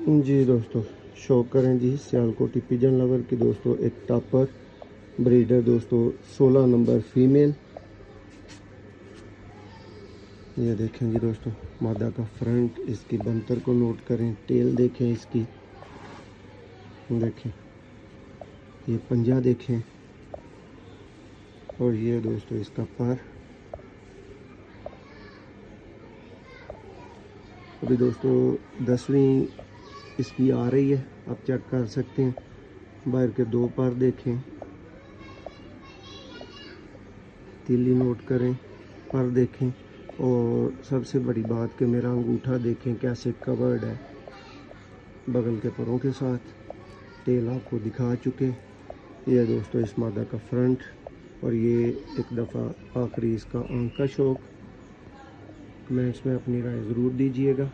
जी दोस्तों, शौक करें जी सियालकोटी पिजन लवर की दोस्तों एक टॉपर ब्रीडर दोस्तों 16 नंबर फीमेल। ये देखें जी दोस्तों, मादा का फ्रंट, इसकी बनतर को नोट करें, टेल देखें इसकी, देखें ये पंजा देखें, और ये दोस्तों इसका पर। अभी दोस्तों 10वीं इसकी आ रही है, आप चेक कर सकते हैं। बाहर के दो पर देखें, तीली नोट करें, पर देखें, और सबसे बड़ी बात कि मेरा अंगूठा देखें कैसे कवर्ड है बगल के परों के साथ। टेल आपको दिखा चुके। ये दोस्तों इस मादा का फ्रंट, और ये एक दफ़ा आखिरी इसका आंख का शौक। कमेंट्स में अपनी राय ज़रूर दीजिएगा।